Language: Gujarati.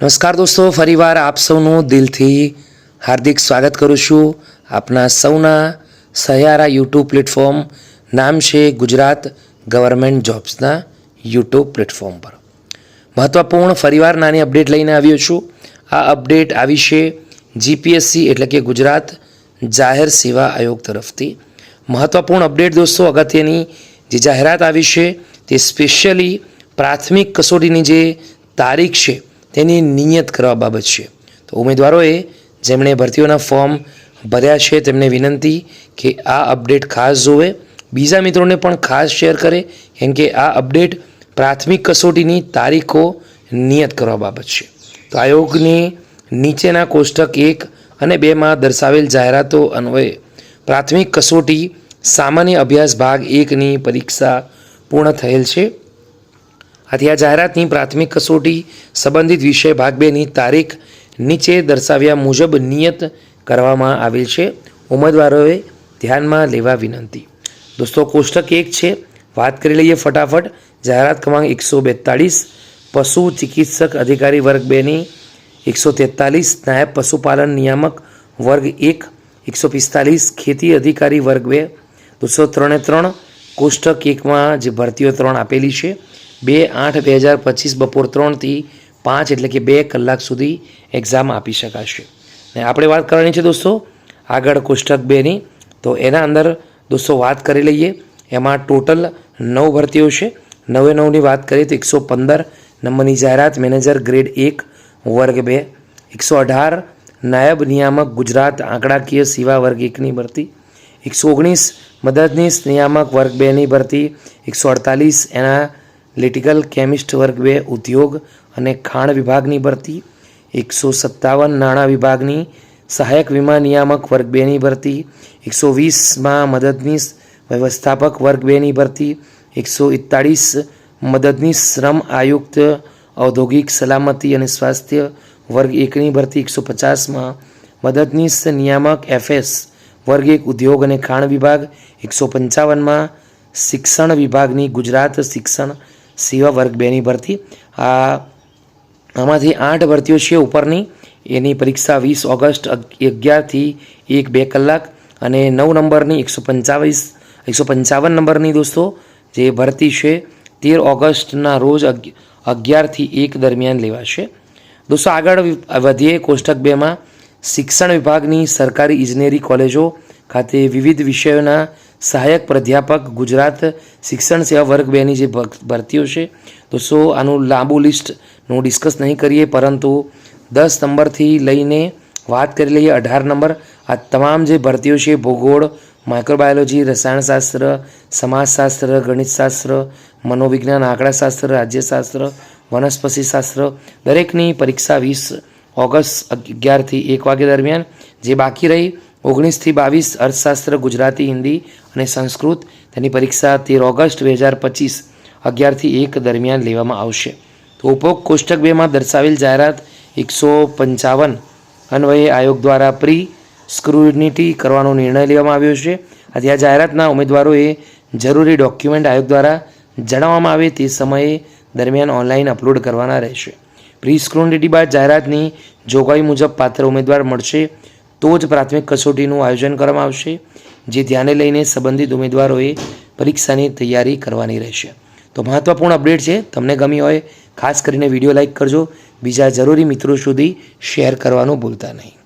નમસ્કાર દોસ્તો, ફરીવાર આપ સૌનું દિલથી હાર્દિક સ્વાગત કરું છું આપના સૌના સહિયારા યુટ્યુબ પ્લેટફોર્મ નામ છે ગુજરાત ગવર્મેન્ટ જોબ્સના યુટ્યુબ પ્લેટફોર્મ પર મહત્ત્વપૂર્ણ ફરીવાર નાની અપડેટ લઈને આવ્યો છું। આ અપડેટ આવી છે જીપીએસસી એટલે કે ગુજરાત જાહેર સેવા આયોગ તરફથી। મહત્ત્વપૂર્ણ અપડેટ દોસ્તો, અગત્યની જે જાહેરાત આવી છે તે સ્પેશિયલી પ્રાથમિક કસોટીની જે તારીખ છે તેની નિયત કરવા બાબત છે। તો ઉમેદવારોએ જેમણે ભરતીઓના ફોર્મ ભર્યા છે તેમને વિનંતી કે આ અપડેટ ખાસ જોવે, બીજા મિત્રોને પણ ખાસ શેર કરે, કેમ કે આ અપડેટ પ્રાથમિક કસોટીની તારીખો નિયત કરવા બાબત છે। તો આયોગની નીચેના કોષ્ટક 1 અને 2માં દર્શાવેલ જાહેરાતો અન્વયે પ્રાથમિક કસોટી સામાન્ય અભ્યાસ ભાગ 1ની પરીક્ષા પૂર્ણ થયેલ છે। આથી આ જાહેરાતની પ્રાથમિક કસોટી સંબંધિત વિષય ભાગ 2ની તારીખ નીચે દર્શાવ્યા મુજબ નિયત કરવામાં આવેલ છે। ઉમેદવારોએ ધ્યાનમાં લેવા વિનંતી। દોસ્તો, કોષ્ટક 1 છે, વાત કરી લઈએ ફટાફટ। જાહેરાત ક્રમાંક 142 પશુ ચિકિત્સક અધિકારી વર્ગ 2ની, 143 નાયબ પશુપાલન નિયામક વર્ગ 1, 145 ખેતી અધિકારી વર્ગ 2, 203 કોષ્ટક 1માં જે ભરતીઓ 3 આપેલી છે 2/8/2025 બપોર 3 થી 5 એટલે કે 2 કલાક સુધી એક્ઝામ આપી શકાશે। ને આપણે વાત કરવાની છે દોસ્તો આગળ કોષ્ટક 2ની। તો એના અંદર દોસ્તો વાત કરી લઈએ, એમાં ટોટલ 9 ભરતીઓ છે। 9ની વાત કરીએ તો 115 નંબરની જાહેરાત મેનેજર ગ્રેડ 1 વર્ગ 2, 118 નાયબ નિયામક ગુજરાત આંકડાકીય સેવા વર્ગ 1ની ભરતી, 119 મદદનીશ નિયામક વર્ગ 2ની ભરતી, 148 એનાલિટિકલ કેમિસ્ટ વર્ગ 2 ઉદ્યોગ અને ખાણ વિભાગની ભરતી, 157 નાણાં વિભાગની સહાયક વીમા નિયામક વર્ગ 2ની ભરતી, 120માં મદદનીશ વ્યવસ્થાપક વર્ગ 2ની ભરતી, 141 મદદનીશ શ્રમ આયુક્ત ઔદ્યોગિક સલામતી અને સ્વાસ્થ્ય વર્ગ 1ની ભરતી, 150માં મદદનીશ નિયામક એફએસ વર્ગ 1 ઉદ્યોગ અને ખાણ વિભાગ, 155માં શિક્ષણ વિભાગની ગુજરાત શિક્ષણ સેવા વર્ગ 2ની ભરતી। આમાંથી 8 ભરતીઓ છે ઉપરની, એની પરીક્ષા 20 ઓગસ્ટ 11 થી 1-2 કલાક, અને 9 નંબરની 155 નંબરની દોસ્તો જે ભરતી છે 13 ઓગસ્ટના રોજ 11 થી 1 દરમિયાન લેવાશે। દોસ્તો આગળ વધીએ કોષ્ટક 2માં શિક્ષણ વિભાગની સરકારી ઇજનેરી કોલેજો ખાતે વિવિધ વિષયોના સહાયક પ્રાધ્યાપક ગુજરાત શિક્ષણ સેવા વર્ગ 2ની જે ભરતીઓ છે દોસ્તો, આનું લાંબુ લિસ્ટનું ડિસ્કસ નહીં કરીએ, પરંતુ 10 નંબરથી લઈને વાત કરી લઈએ 18 નંબર। આ તમામ જે ભરતીઓ છે ભૂગોળ, માઇક્રોબાયોલોજી, રસાયણશાસ્ત્ર, સમાજશાસ્ત્ર, ગણિતશાસ્ત્ર, મનોવિજ્ઞાન, આંકડાશાસ્ત્ર, રાજ્યશાસ્ત્ર, વનસ્પતિશાસ્ત્ર દરેકની પરીક્ષા 20 ઓગસ્ટ 11 થી 1 વાગ્યા દરમિયાન, જે બાકી રહી 19 થી 22 અર્થશાસ્ત્ર, ગુજરાતી, હિન્દી અને સંસ્કૃત તેની પરીક્ષા 13 ઓગસ્ટ 2025 11 થી 1 દરમિયાન લેવામાં આવશે। તો ઉપરોક્ત કોષ્ટક 2માં દર્શાવેલ જાહેરાત 155 અન્વયે આયોગ દ્વારા પ્રી સ્ક્રુનિટી કરવાનો નિર્ણય લેવામાં આવ્યો છે। આથી આ જાહેરાતના ઉમેદવારોએ જરૂરી ડોક્યુમેન્ટ આયોગ દ્વારા જણાવવામાં આવે તે સમયે દરમિયાન ઓનલાઈન અપલોડ કરવાના રહેશે। પ્રી સ્ક્રુનિટી બાદ જાહેરાતની જોગવાઈ મુજબ પાત્ર ઉમેદવાર મળશે તો જ પ્રાથમિક કસોટીનું આયોજન કરવામાં આવશે, જે ધ્યાને લઈને સંબંધિત ઉમેદવારોએ પરીક્ષાની તૈયારી કરવાની રહેશે। તો મહત્ત્વપૂર્ણ અપડેટ છે, તમને ગમી હોય ખાસ કરીને વિડીયો લાઇક કરજો, બીજા જરૂરી મિત્રો સુધી શેર કરવાનું ભૂલતા નહીં।